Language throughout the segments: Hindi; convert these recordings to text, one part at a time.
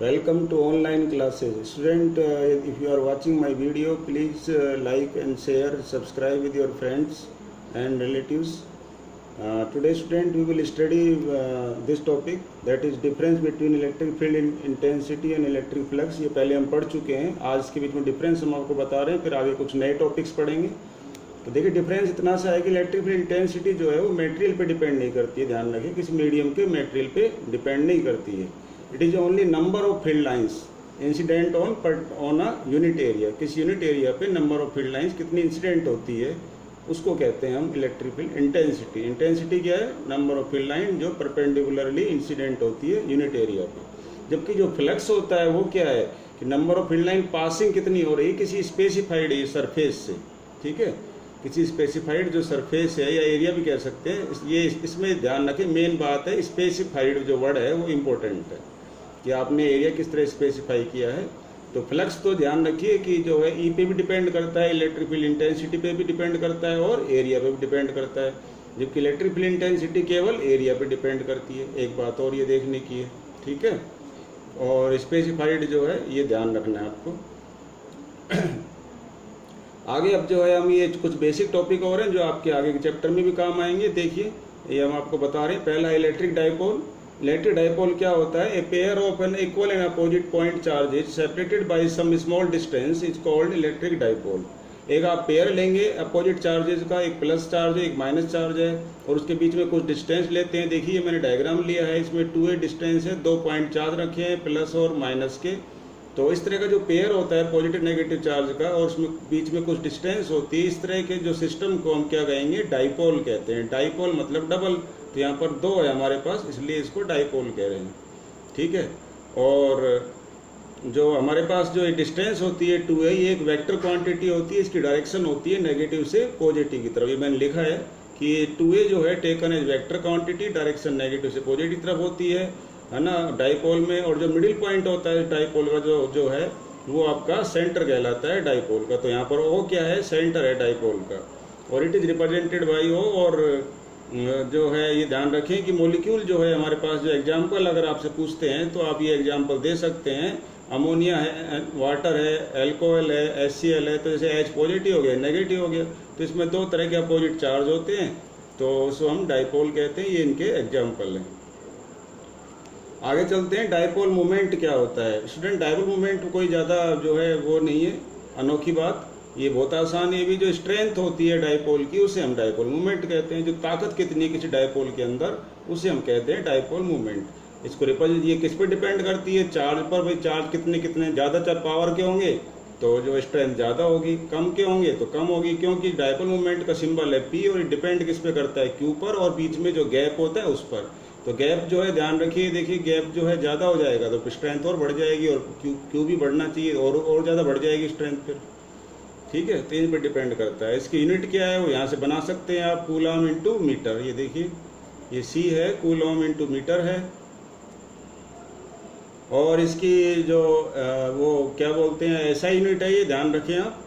Welcome to online classes. Student, if you are watching my video, please like and share, subscribe with your friends and relatives. Today, student, we will study this topic, that is difference between electric field intensity and electric flux. ये पहले हम पढ़ चुके हैं. आज इसके बीच में डिफरेंस हम आपको बता रहे हैं, फिर आगे कुछ नए टॉपिक्स पढ़ेंगे. तो देखिए डिफरेंस इतना सा है कि इलेक्ट्रिक फील्ड इंटेंसिटी जो है वो मटेरियल पे डिपेंड नहीं करती है. ध्यान रखें, किसी मीडियम के मटेरियल पे डिपेंड नहीं करती है. It is only number of field lines incident on a unit area. किसी यूनिट एरिया पे नंबर ऑफ फील्ड लाइंस कितनी इंसिडेंट होती है उसको कहते हैं हम इलेक्ट्रिक फील्ड इंटेंसिटी. इंटेंसिटी क्या है? नंबर ऑफ फील्ड लाइन जो परपेंडिकुलरली इंसिडेंट होती है यूनिट एरिया पे. जबकि जो फ्लक्स होता है वो क्या है कि number of field line passing कितनी हो रही है किसी स्पेसिफाइड सरफेस से. ठीक है, किसी स्पेसिफाइड जो सरफेस है या एरिया भी कह सकते हैं. ये इसमें ध्यान रखें, मेन बात है स्पेसिफाइड जो वर्ड है वो इम्पोर्टेंट है कि आपने एरिया किस तरह स्पेसिफाई किया है. तो फ्लक्स तो ध्यान रखिए कि जो है ई पे भी डिपेंड करता है, इलेक्ट्रिक फील्ड इंटेंसिटी पे भी डिपेंड करता है और एरिया पे भी डिपेंड करता है. जबकि इलेक्ट्रिक फील्ड इंटेंसिटी केवल एरिया पे डिपेंड करती है. एक बात और ये देखने की है. ठीक है, और स्पेसिफाइड जो है ये ध्यान रखना है आपको. आगे अब जो है हम ये कुछ बेसिक टॉपिक और हैं जो आपके आगे के चैप्टर में भी काम आएंगे. देखिए ये हम आपको बता रहे हैं. पहला इलेक्ट्रिक डाइपोल. इलेक्ट्रिक डाइपोल क्या होता है? A pair of an equal and opposite point charges separated by some small distance is called electric dipole. एक आप पेयर लेंगे अपोजिट चार्जेज का, एक प्लस चार्ज है एक माइनस चार्ज है और उसके बीच में कुछ डिस्टेंस लेते हैं. देखिए मैंने डायग्राम लिया है, इसमें 2a डिस्टेंस है, 2 पॉइंट चार्ज रखे हैं प्लस और माइनस के. तो इस तरह का जो पेयर होता है पॉजिटिव नेगेटिव चार्ज का और उसमें बीच में कुछ डिस्टेंस होती है, इस तरह के जो सिस्टम को हम क्या कहेंगे? डाइपोल कहते हैं. डाइपोल मतलब डबल. तो यहाँ पर 2 है हमारे पास, इसलिए इसको डाइपोल कह रहे हैं. ठीक है, और जो हमारे पास जो डिस्टेंस होती है 2a, ये एक वेक्टर क्वांटिटी होती है. इसकी डायरेक्शन होती है नेगेटिव से पॉजिटिव की तरफ. ये मैंने लिखा है कि 2a जो है taken as vector quantity, direction negative से पॉजिटिव तरफ होती है ना डाइपोल में. और जो मिडिल पॉइंट होता है डाइपोल का जो है वो आपका सेंटर कहलाता है डाइपोल का. तो यहाँ पर ओ क्या है? सेंटर है डाइपोल का. और it is represented by O. और जो है ये ध्यान रखें कि मॉलिक्यूल जो है हमारे पास, जो एग्जाम्पल अगर आपसे पूछते हैं तो आप ये एग्जाम्पल दे सकते हैं. अमोनिया है, वाटर है, एल्कोहल है, HCl है. तो जैसे H पॉजिटिव हो गया, नेगेटिव हो गया, तो इसमें 2 तरह के अपोजिट चार्ज होते हैं, तो उसको हम डाइपोल कहते हैं. ये इनके एग्जाम्पल हैं. आगे चलते हैं. डाइपोल मोमेंट क्या होता है? स्टूडेंट डाइपोल मोमेंट कोई ज़्यादा जो है वो नहीं है, अनोखी बात, ये बहुत आसान है. ये भी जो स्ट्रेंथ होती है डाइपोल की उसे हम डाइपोल मूवमेंट कहते हैं. जो ताकत कितनी है किसी डाइपोल के अंदर उसे हम कहते हैं डाइपोल मूवमेंट. इसको रिप्रेजेंट ये किस पे डिपेंड करती है? चार्ज पर. भाई चार्ज कितने ज़्यादा चार्ज पावर के होंगे तो जो स्ट्रेंथ ज़्यादा होगी, कम के होंगे तो कम होगी, क्योंकि डाइपोल मूवमेंट का सिंबल है P और डिपेंड किस पे करता है? Q पर, और बीच में जो गैप होता है उस पर. तो गैप जो है ध्यान रखिए, देखिए गैप जो है ज़्यादा हो जाएगा तो स्ट्रेंथ और बढ़ जाएगी, और क्यू भी बढ़ना चाहिए और ज़्यादा बढ़ जाएगी स्ट्रेंथ फिर. ठीक है, तो इन पर डिपेंड करता है. इसकी यूनिट क्या है वो यहाँ से बना सकते हैं आप, कूलम इंटू मीटर. ये देखिए ये C है, कूलम इंटू मीटर है. और इसकी जो वो क्या बोलते हैं SI यूनिट है, ये ध्यान रखें आप.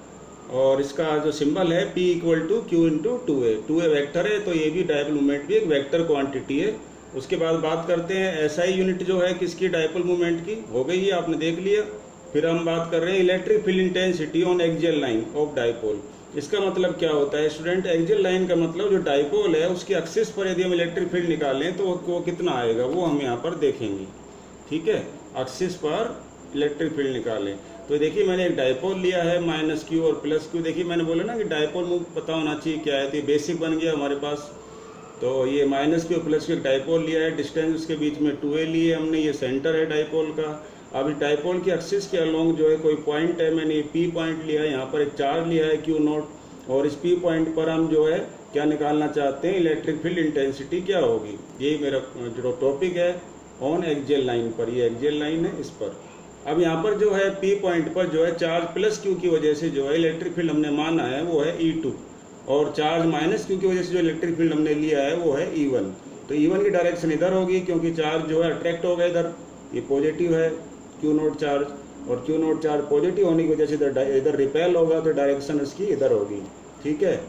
और इसका जो सिंबल है P equal to Q into 2a. 2a vector है तो ये भी डाइपोल मूवमेंट भी एक वेक्टर क्वांटिटी है. उसके बाद बात करते हैं SI यूनिट जो है किसकी? डाइपोल मूवमेंट की. हो गई है, आपने देख लिया. फिर हम बात कर रहे हैं electric field intensity on axial line of dipole. इसका मतलब क्या होता है स्टूडेंट? एक्सियल लाइन का मतलब जो डाइपोल है उसकी एक्सिस पर यदि हम इलेक्ट्रिक फील्ड निकालें तो वो कितना आएगा वो हम यहाँ पर देखेंगे. ठीक है, एक्सिस पर इलेक्ट्रिक फील्ड निकालें तो देखिए मैंने एक डाइपोल लिया है -Q और +Q. देखिए मैंने बोला ना कि डाइपोल मूव पता होना चाहिए क्या है, तो ये बेसिक बन गया हमारे पास. तो ये -Q +Q एक डाइपोल लिया है, डिस्टेंस उसके बीच में 2a लिए हमने, ये सेंटर है डाइपोल का. अब इस डाइपोल की एक्सिस के अलोंग जो है कोई पॉइंट है, मैंने P पॉइंट लिया है, यहाँ पर एक चार्ज लिया है Q0, और इस P पॉइंट पर हम जो है क्या निकालना चाहते हैं? इलेक्ट्रिक फील्ड इंटेंसिटी क्या होगी. यही मेरा जो टॉपिक है ऑन एक्सियल लाइन पर. ये एक्सियल लाइन है इस पर. अब यहाँ पर जो है P पॉइंट पर जो है चार्ज +Q की वजह से जो है इलेक्ट्रिक फील्ड हमने माना है वो है E2, और चार्ज -Q की वजह से जो इलेक्ट्रिक फील्ड हमने लिया है वो है E1. तो E1 की डायरेक्शन इधर होगी क्योंकि चार्ज जो है अट्रैक्ट हो गया इधर, ये पॉजिटिव है Q0 चार्ज, और Q0 चार्ज पॉजिटिव होने की वजह से इधर रिपेल होगा तो डायरेक्शन इसकी इधर होगी. ठीक है,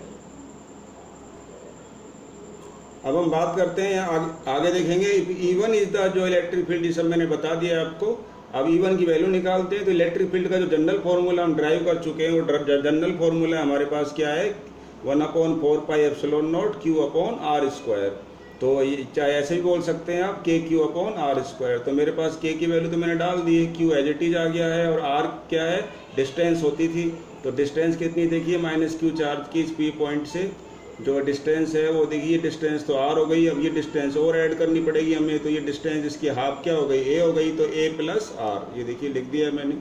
अब हम बात करते हैं आगे देखेंगे. E1 इज द जो इलेक्ट्रिक फील्ड, जिसे मैंने बता दिया आपको अब E1 की वैल्यू निकालते हैं तो इलेक्ट्रिक फील्ड का जो जनरल फॉर्मूला हम ड्राइव कर चुके हैं, वो जनरल फॉर्मूला हमारे पास क्या है, 1/4πε0 Q/r²। तो चाहे ऐसे भी बोल सकते हैं आप KQ/r²। तो मेरे पास K की वैल्यू तो मैंने डाल दी है, Q एज इट इज आ गया है, और R क्या है, डिस्टेंस होती थी। तो डिस्टेंस कितनी देखिए, -Q चार्ज की इस P पॉइंट से जो डिस्टेंस है वो देखिए, डिस्टेंस तो R हो गई। अब ये डिस्टेंस और ऐड करनी पड़ेगी हमें, तो ये डिस्टेंस इसकी हाफ क्या हो गई, A हो गई। तो A + R, ये देखिए लिख दिया है मैंने।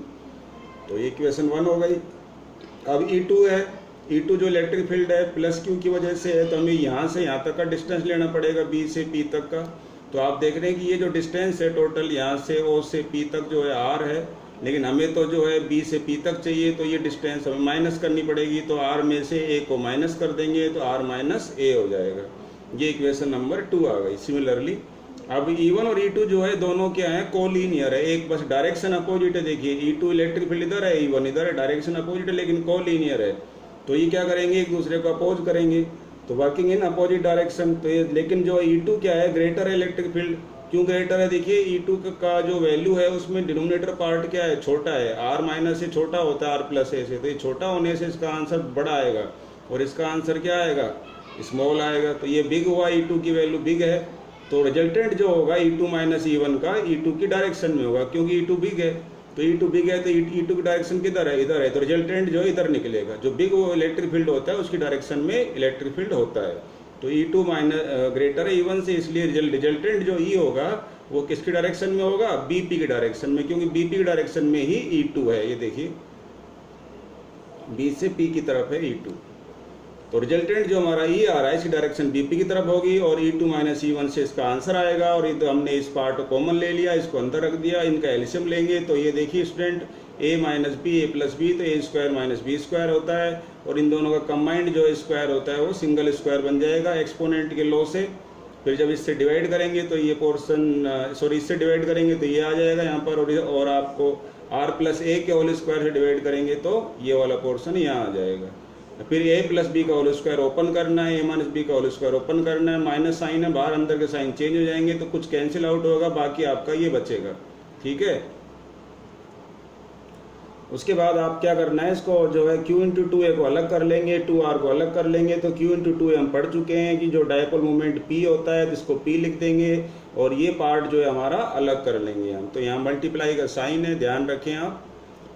तो ये इक्वेशन 1 हो गई। अब E2 है, E2 जो इलेक्ट्रिक फील्ड है +Q की वजह से है, तो हमें यहाँ से यहाँ तक का डिस्टेंस लेना पड़ेगा, B से P तक का। तो आप देख रहे हैं कि ये जो डिस्टेंस है टोटल यहाँ से O से P तक जो है R है, लेकिन हमें तो जो है B से P तक चाहिए, तो ये डिस्टेंस हमें माइनस करनी पड़ेगी। तो R में से A को माइनस कर देंगे तो R - A हो जाएगा। ये इक्वेशन नंबर 2 आ गई। सिमिलरली अब E1 और E2 जो है दोनों क्या है, कोलिनियर है, एक बस डायरेक्शन अपोजिट है। देखिए E2 इलेक्ट्रिक फील्ड इधर है, E1 इधर है, डायरेक्शन अपोजिट है लेकिन कोलिनियर है। तो ये क्या करेंगे, एक दूसरे को अपोज करेंगे, तो वर्किंग इन अपोजिट डायरेक्शन। तो ये लेकिन जो E2 क्या है, ग्रेटर है इलेक्ट्रिक फील्ड। क्यों ग्रेटर है, देखिए E2 का जो वैल्यू है उसमें डिनोमिनेटर पार्ट क्या है, छोटा है। R- से छोटा होता है R + A से, तो ये छोटा होने से इसका आंसर बड़ा आएगा, और इसका आंसर क्या आएगा, स्मॉल आएगा। तो ये बिग हुआ, E2 की वैल्यू बिग है। तो रिजल्टेंट जो होगा E2 - E1 का E2 की डायरेक्शन में होगा, क्योंकि E2 बिग है। तो E2 बिग है तो E2 की डायरेक्शन किधर है, इधर है। तो रिजल्टेंट जो इधर निकलेगा, जो बिग वो इलेक्ट्रिक फील्ड होता है उसकी डायरेक्शन में इलेक्ट्रिक फील्ड होता है। तो E2 ग्रेटर है E1 से, इसलिए रिजल्टेंट जो E होगा वो किसकी डायरेक्शन में होगा, BP की डायरेक्शन में, क्योंकि BP की डायरेक्शन में ही E2 है। ये देखिए B से P की तरफ है E2। तो रिजल्टेंट जो हमारा E आ रहा है इसकी डायरेक्शन BP की तरफ होगी, और E2 - E1 से इसका आंसर आएगा। और ये तो हमने इस पार्ट को कॉमन ले लिया, इसको अंदर रख दिया, इनका एलसीएम लेंगे। तो ये देखिए student, A - B A + B, तो A² - B² होता है, और इन दोनों का कंबाइंड जो स्क्वायर होता है वो सिंगल स्क्वायर बन जाएगा एक्सपोनेंट के लॉ से। फिर जब इससे डिवाइड करेंगे तो ये पोर्शन, सॉरी इससे डिवाइड करेंगे तो ये आ जाएगा यहाँ पर, और आपको R + A के होल स्क्वायर से डिवाइड करेंगे तो ये वाला पोर्शन यहाँ आ जाएगा। फिर A + B का होल स्क्वायर ओपन करना है, A - B का होल स्क्वायर ओपन करना है, माइनस साइन है बाहर, अंदर के साइन चेंज हो जाएंगे, तो कुछ कैंसिल आउट होगा, बाकी आपका ये बचेगा। ठीक है, उसके बाद आप क्या करना है, इसको जो है Q × 2A को अलग कर लेंगे, 2R को अलग कर लेंगे। तो Q × 2A हम पढ़ चुके हैं कि जो डायपोल मोमेंट P होता है, जिसको P लिख देंगे, और ये पार्ट जो है हमारा अलग कर लेंगे हम। तो यहाँ मल्टीप्लाई का साइन है, ध्यान रखें आप।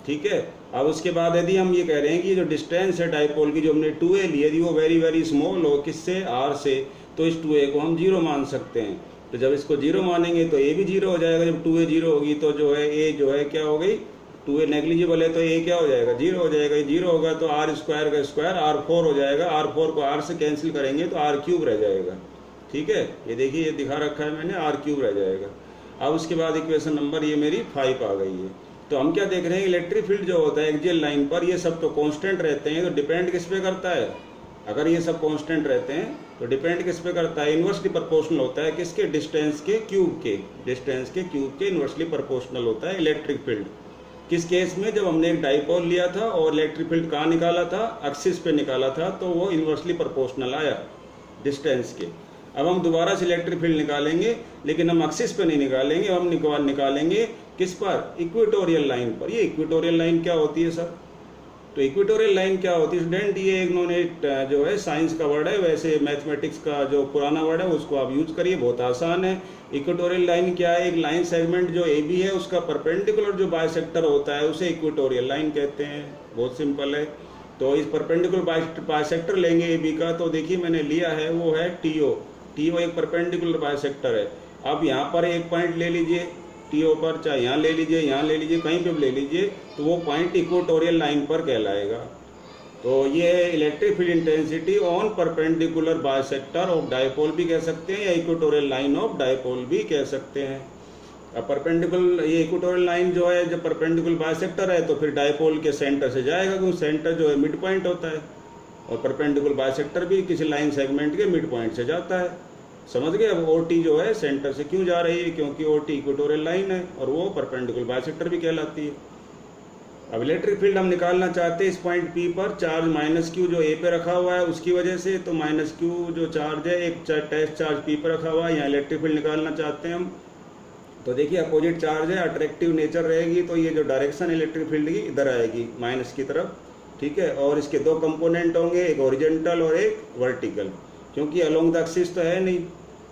ठीक है, अब उसके बाद यदि हम ये कह रहे हैं कि जो डिस्टेंस है डायपोल की, जो हमने 2A ली, यदि वो वेरी वेरी स्मॉल हो, किससे, R से, तो इस 2A को हम 0 मान सकते हैं। तो जब इसको 0 मानेंगे तो A भी 0 हो जाएगा। जब 2A 0 होगी तो जो है A जो है क्या हो गई, 2A नेग्लिजिबल है, तो A क्या हो जाएगा, 0 हो जाएगा। 0 होगा तो R² का स्क्वायर R4 हो जाएगा। R4 को R से कैंसिल करेंगे तो R³ रह जाएगा। ठीक है, ये देखिए, ये दिखा रखा है मैंने, R³ रह जाएगा। अब उसके बाद इक्वेशन नंबर ये मेरी 5 आ गई है। तो हम क्या देख रहे हैं, इलेक्ट्रिक फील्ड जो होता है एक्सियल लाइन पर, ये सब तो कांस्टेंट रहते हैं। तो डिपेंड किस पे करता है, अगर ये सब कांस्टेंट रहते हैं तो डिपेंड किस पे करता है, इन्वर्सली प्रोपोर्शनल होता है किसके, डिस्टेंस के क्यूब के, डिस्टेंस के क्यूब के इन्वर्सली प्रोपोर्शनल होता है इलेक्ट्रिक फील्ड। किस केस में, जब हमने एक डाइपोल लिया था और इलेक्ट्रिक फील्ड कहाँ निकाला था, एक्सिस पे निकाला था, तो वो इन्वर्सली प्रोपोर्शनल आया डिस्टेंस के। अब हम दोबारा से इलेक्ट्रिक फील्ड निकालेंगे, लेकिन हम एक्सिस पे नहीं निकालेंगे, हम निकालेंगे किस पर, इक्वेटोरियल लाइन पर। ये इक्वेटोरियल लाइन क्या होती है सर, तो इक्वेटोरियल लाइन क्या होती है स्टूडेंट, ये इन्होंने जो है साइंस का वर्ड है, वैसे मैथमेटिक्स का जो पुराना वर्ड है उसको आप यूज करिए, बहुत आसान है। इक्वेटोरियल लाइन क्या है, एक लाइन सेगमेंट जो AB है उसका परपेंडिकुलर जो बाइसेक्टर होता है उसे इक्वेटोरियल लाइन कहते हैं, बहुत सिंपल है। तो इस परपेंडिकुलर बाइसेक्टर लेंगे AB का, तो देखिए मैंने लिया है वो है TO एक परपेंडिकुलर बाइसेक्टर है। अब यहाँ पर एक पॉइंट ले लीजिए TO पर, चाहे यहाँ ले लीजिए, यहाँ ले लीजिए, कहीं पे भी ले लीजिए, तो वो पॉइंट इक्वेटोरियल लाइन पर कहलाएगा। तो ये electric field intensity on perpendicular bisector of dipole भी कह सकते हैं, या इक्वेटोरियल लाइन ऑफ डायपोल भी कह सकते हैं। अब परपेंडिकुलर, ये इक्वेटोरियल लाइन जो है जब परपेंडिकुलर बाइसेक्टर है तो फिर डायपोल के सेंटर से जाएगा, क्योंकि सेंटर जो है मिड पॉइंट होता है, और परपेंडिकुलर बाइसेक्टर भी किसी लाइन सेगमेंट के मिड पॉइंट से जाता है। समझ गए। अब OT जो है सेंटर से क्यों जा रही है, क्योंकि OT इक्वेटोरियल लाइन है और वो परपेंडिकुलर बाइसेक्टर भी कहलाती है। अब इलेक्ट्रिक फील्ड हम निकालना चाहते हैं इस पॉइंट P पर, चार्ज -Q जो A पे रखा हुआ है उसकी वजह से, तो -Q जो चार्ज है, एक टेस्ट चार्ज P पर रखा हुआ है, यहाँ इलेक्ट्रिक फील्ड निकालना चाहते हैं हम। तो देखिए अपोजिट चार्ज है, अट्रैक्टिव नेचर रहेगी, तो ये जो डायरेक्शन इलेक्ट्रिक फील्ड की इधर आएगी माइनस की तरफ, ठीक है। और इसके दो कंपोनेंट होंगे, एक ओरिजेंटल और एक वर्टिकल, क्योंकि अलोंग द एक्सिस तो है नहीं,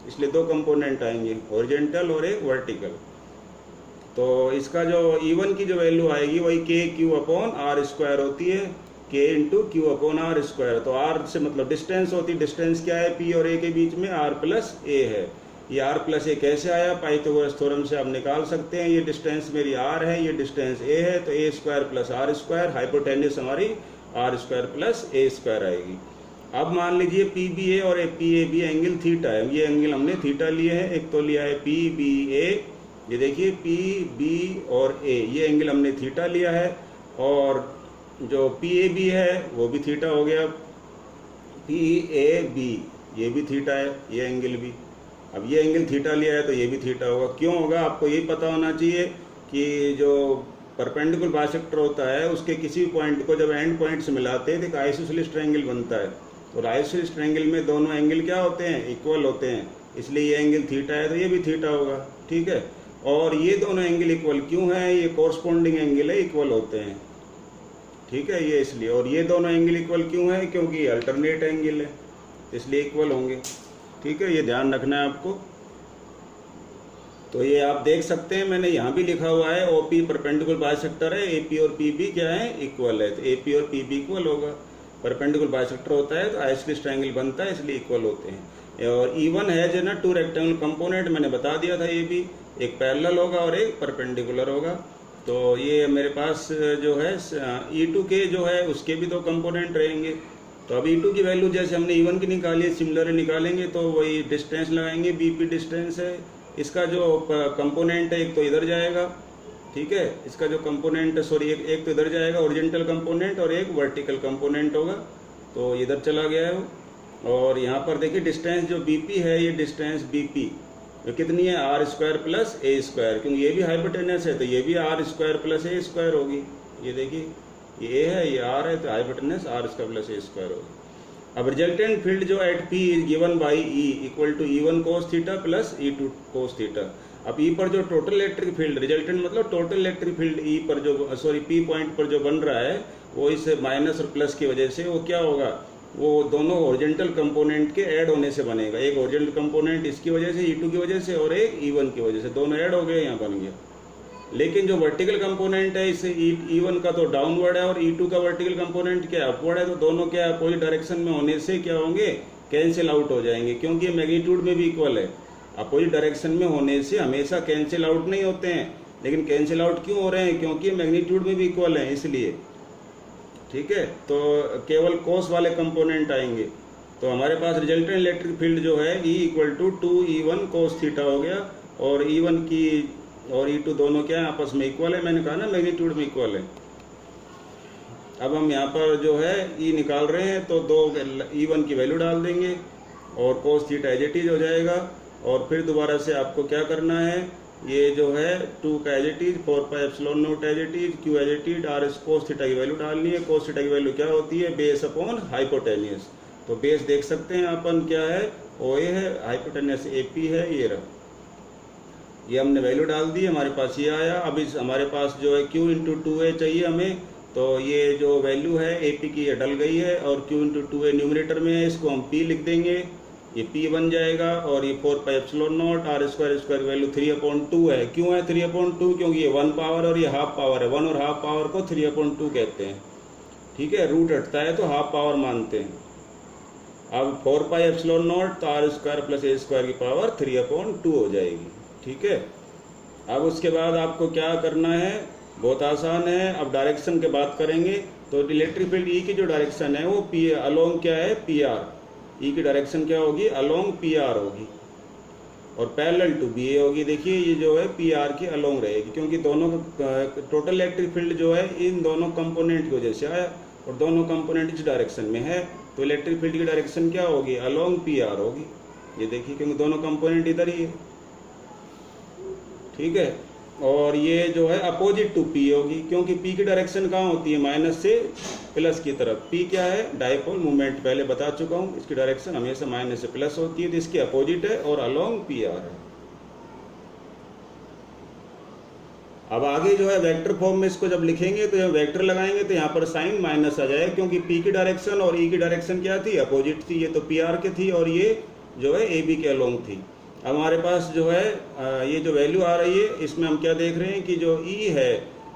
इसलिए दो कंपोनेंट आएंगे, ओरिजेंटल और एक वर्टिकल। तो इसका जो E1 की जो वैल्यू आएगी वही के क्यू अपॉन आर स्क्वायर होती है, K into Q upon R square. तो आर से मतलब डिस्टेंस होती है, डिस्टेंस क्या है पी और ए के बीच में, आर प्लस ए है। ये आर प्लस ए कैसे आया, पाइथागोरस थ्योरम से आप निकाल सकते हैं। ये डिस्टेंस मेरी आर है, ये डिस्टेंस ए है, तो a square plus r square, hypotenuse हमारी आर स्क्वायर प्लस ए स्क्वायर आएगी। अब मान लीजिए पी बी ए और P A B angle theta है, ये एंगल हमने थीटा लिए है। एक तो लिया है पी बी ए, ये देखिए पी बी और ए, ये एंगल हमने थीटा लिया है, और जो पी ए बी है वो भी थीटा हो गया, पी ए बी ये भी थीटा है, ये एंगल भी। अब ये एंगल थीटा लिया है तो ये भी थीटा होगा। क्यों होगा, आपको यही पता होना चाहिए कि जो परपेंडिकुलर बाइसेक्टर होता है उसके किसी पॉइंट को जब एंड पॉइंट से मिलाते हैं तो एक आइसोसेलेस ट्रायंगल बनता है, और आइसोसेलेस ट्रायंगल में दोनों एंगल क्या होते हैं, इक्वल होते हैं, इसलिए ये एंगल थीटा है तो ये भी थीटा होगा, ठीक है। और ये दोनों एंगल इक्वल क्यों है, ये कोरस्पॉन्डिंग एंगल है, इक्वल होते हैं, ठीक है, ये इसलिए। और ये दोनों एंगल इक्वल क्यों है, क्योंकि अल्टरनेट एंगल है, इसलिए इक्वल होंगे, ठीक है, ये ध्यान रखना है आपको। तो ये आप देख सकते हैं, मैंने यहाँ भी लिखा हुआ है ओपी परपेंडिकुलर बाइसेक्टर है, एपी और पीबी क्या है, इक्वल है, तो एपी और पीबी इक्वल होगा। परपेंडिकुलर बाइसेक्टर होता है तो आइसोसेलेस ट्रायंगल बनता है, इसलिए इक्वल होते हैं। और E1 है जो ना टू रेक्टेंगुलर कंपोनेंट, मैंने बता दिया था, ये भी एक पैरेलल होगा और एक परपेंडिकुलर होगा। तो ये मेरे पास जो है E2 के जो है उसके भी दो कंपोनेंट रहेंगे। तो अब E2 की वैल्यू जैसे हमने E1 की निकाली है, सिमिलरली निकालेंगे, तो वही डिस्टेंस लगाएंगे, BP डिस्टेंस है। इसका जो कंपोनेंट है एक तो इधर जाएगा, ठीक है, इसका जो कंपोनेंट सॉरी एक तो इधर जाएगा ओरिजेंटल कंपोनेंट, और एक वर्टिकल कंपोनेंट होगा, तो इधर चला गया है वो। और यहाँ पर देखिए डिस्टेंस जो BP है, ये डिस्टेंस BP ये कितनी है, आर स्क्वायर प्लस ए स्क्वायर, क्योंकि ये भी हाइपोटेनस है तो ये भी आर स्क्वायर प्लस ए स्क्वायर होगी। ये देखिए ये ए है, ये आर है, तो हाइपोटेनस आर स्क्वायर प्लस ए स्क्वायर होगी। अब रिजल्टेंट फील्ड जो at P is given by E equal to E1 cos theta plus E2 cos theta. अब ई पर जो टोटल इलेक्ट्रिक फील्ड, रिजल्टेंट मतलब टोटल इलेक्ट्रिक फील्ड ई पर जो सॉरी पी पॉइंट पर जो बन रहा है वो इस माइनस और प्लस की वजह से वो क्या होगा, वो दोनों ओरिजेंटल कंपोनेंट के ऐड होने से बनेगा। एक ओरिजेंटल कंपोनेंट इसकी वजह से E2 की वजह से, और एक E1 की वजह से, दोनों ऐड हो गए, यहाँ बन गया। लेकिन जो वर्टिकल कंपोनेंट है इसे E1 का तो डाउनवर्ड है और E2 का वर्टिकल कंपोनेंट क्या अपवर्ड है, तो दोनों क्या अपोजिट डायरेक्शन में होने से क्या होंगे, कैंसिल आउट हो जाएंगे, क्योंकि मैग्नीट्यूड में भी इक्वल है। अपोजिट डायरेक्शन में होने से हमेशा कैंसिल आउट नहीं होते हैं, लेकिन कैंसिल आउट क्यों हो रहे हैं, क्योंकि मैग्नीट्यूड में भी इक्वल है, इसलिए, ठीक है। तो केवल कोस वाले कंपोनेंट आएंगे। तो हमारे पास रिजल्टेंट इलेक्ट्रिक फील्ड जो है E equal to 2E1 cos theta हो गया, और E1 की और E2 दोनों क्या है, आपस में इक्वल है, मैंने कहा ना मैग्नीट्यूड में इक्वल है। अब हम यहाँ पर जो है E निकाल रहे हैं, तो दो E1 की वैल्यू डाल देंगे और cos theta as it is हो जाएगा। और फिर दोबारा से आपको क्या करना है, ये जो है 2 का as it is, 4 pi epsilon naught as it is, Q as it is, R cos theta की वैल्यू डालनी है। कोस थीटा की वैल्यू क्या होती है, बेस अपॉन हाइपोटेनियस। तो बेस देख सकते हैं अपन क्या है, OA है, हाइपोटेनियस AP है, ये रहा, ये हमने वैल्यू डाल दी, हमारे पास ये आया। अब इस हमारे पास जो है Q इंटू 2A चाहिए हमें, तो ये जो वैल्यू है AP की ये डल गई है, और Q इंटू 2A न्यूमरेटर में है, इसको हम P लिख देंगे, ये P बन जाएगा। और ये 4 pi epsilon not R square square value 3/2 है। क्यों है 3/2, क्योंकि ये 1 पावर और ये हाफ पावर है, 1 और हाफ पावर को 3/2 कहते हैं, ठीक है, रूट हटता है तो हाफ पावर मानते हैं। अब 4 पाई एप्सिलॉन नॉट तो R square plus A square की पावर 3/2 हो जाएगी, ठीक है। अब उसके बाद आपको क्या करना है, बहुत आसान है। अब डायरेक्शन की बात करेंगे, तो इलेक्ट्रिक फील्ड E की जो डायरेक्शन है वो P अलोंग क्या है, PR। E की डायरेक्शन क्या होगी, अलोंग PR होगी, और पैरेलल टू BA होगी। देखिए ये जो है PR की अलोंग रहेगी, क्योंकि दोनों टोटल इलेक्ट्रिक फील्ड जो है इन दोनों कंपोनेंट की वजह से आया, और दोनों कंपोनेंट इस डायरेक्शन में है, तो इलेक्ट्रिक फील्ड की डायरेक्शन क्या होगी, अलोंग PR होगी। ये देखिए क्योंकि दोनों कंपोनेंट इधर ही है, ठीक है। और ये जो है अपोजिट टू P होगी, क्योंकि P की डायरेक्शन कहाँ होती है, माइनस से प्लस की तरफ। P क्या है, डाइपोल मूवमेंट, पहले बता चुका हूँ, इसकी डायरेक्शन हमेशा माइनस से प्लस होती है, तो इसकी अपोजिट है और अलोंग PR है। अब आगे जो है वेक्टर फॉर्म में इसको जब लिखेंगे तो जब वेक्टर लगाएंगे तो यहाँ पर साइन माइनस आ जाएगा, क्योंकि पी की डायरेक्शन और ई की डायरेक्शन क्या थी, अपोजिट थी। ये तो पी आर के थी और ये जो है ए बी के अलोंग थी। अब हमारे पास जो है ये जो वैल्यू आ रही है इसमें हम क्या देख रहे हैं कि जो ई है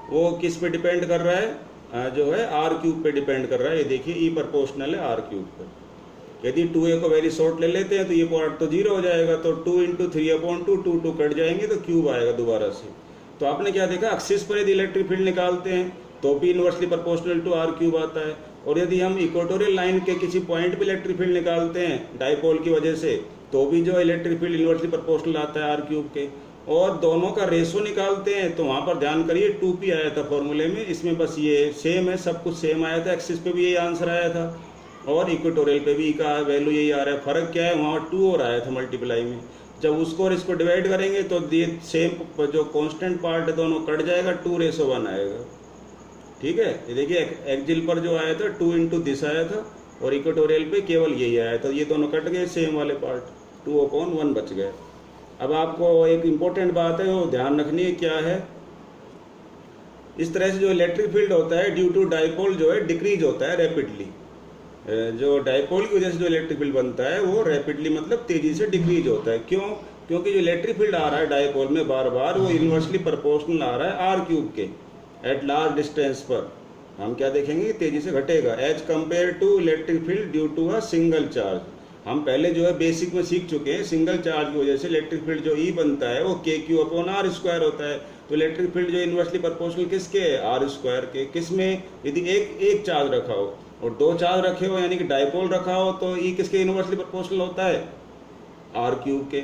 वो किस पे डिपेंड कर रहा है, जो है आर क्यूब पे डिपेंड कर रहा है। ये देखिए ई प्रोपोर्शनल है आर क्यूब पर। यदि 2a को वेरी शॉर्ट ले लेते हैं तो ये पार्ट तो 0 हो जाएगा, तो 2 × 3/2 2 कट जाएंगे तो क्यूब आएगा दोबारा से। तो आपने क्या देखा, एक्सिस पर यदि इलेक्ट्रिक फील्ड निकालते हैं तो भी inversely proportional to R cube आता है, और यदि हम इक्वेटोरियल लाइन के किसी पॉइंट पे इलेक्ट्रिक फील्ड निकालते हैं डाइपोल की वजह से तो भी जो इलेक्ट्रिक फील्ड इनवर्सली प्रोपोर्शनल आता है आर क्यूब के। और दोनों का रेशो निकालते हैं तो वहाँ पर ध्यान करिए 2p आया था फॉर्मूले में, इसमें बस ये सेम है, सब कुछ सेम आया था। एक्सिस पे भी यही आंसर आया था और इक्वेटोरियल पे भी का वैल्यू यही आ रहा है। फर्क क्या है, वहाँ 2 और आया था मल्टीप्लाई में। जब उसको और इसको डिवाइड करेंगे तो ये सेम जो कांस्टेंट पार्ट है दोनों कट जाएगा, 2:1 आएगा। ठीक है, ये देखिए एक्सिल पर जो आया था 2 × दिस आया था और इक्वेटोरियल पे केवल यही आया था। ये दोनों कट गए, सेम वाले पार्ट 2/1 बच गए। अब आपको एक इम्पोर्टेंट बात है वो ध्यान रखनी है, क्या है, इस तरह से जो इलेक्ट्रिक फील्ड होता है ड्यू टू डाइपोल जो है डिक्रीज होता है रैपिडली। जो डाइपोल की वजह से जो इलेक्ट्रिक फील्ड बनता है वो रैपिडली मतलब तेजी से डिक्रीज होता है। क्यों? क्योंकि जो इलेक्ट्रिक फील्ड आ रहा है डाइपोल में बार बार वो इनवर्सली प्रोपोर्शनल आ रहा है आर क्यूब के एट लार्ज डिस्टेंस पर। हम क्या देखेंगे, तेजी से घटेगा as compare to electric field due to a single charge. हम पहले जो है बेसिक में सीख चुके हैं, सिंगल चार्ज की वजह से इलेक्ट्रिक फील्ड जो ई बनता है वो KQ/r² होता है। तो इलेक्ट्रिक फील्ड जो इनवर्सली प्रोपोर्शनल किसके है, r² के। किसमें, यदि एक चार्ज रखा हो और 2 चार्ज रखे हो यानी कि डाइपोल रखा हो तो ई किसके इनवर्सली प्रोपोर्शनल होता है, r³ के।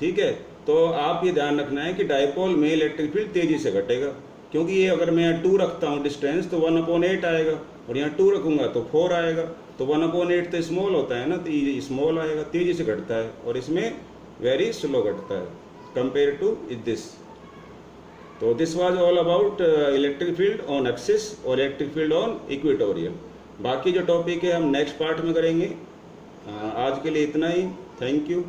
ठीक है, तो आप ये ध्यान रखना है कि डाइपोल में इलेक्ट्रिक फील्ड तेजी से घटेगा, क्योंकि ये अगर मैं 2 रखता हूँ डिस्टेंस तो 1/8 आएगा और यहाँ 2 रखूंगा तो 4 आएगा। तो 1/8 तो स्मॉल होता है ना, तो ये स्मॉल आएगा, तेजी से घटता है, और इसमें वेरी स्लो घटता है कंपेयर टू दिस। तो this was all about electric field on axis और इलेक्ट्रिक फील्ड ऑन इक्वेटोरियल। बाकी जो टॉपिक है हम नेक्स्ट पार्ट में करेंगे। आज के लिए इतना ही, थैंक यू।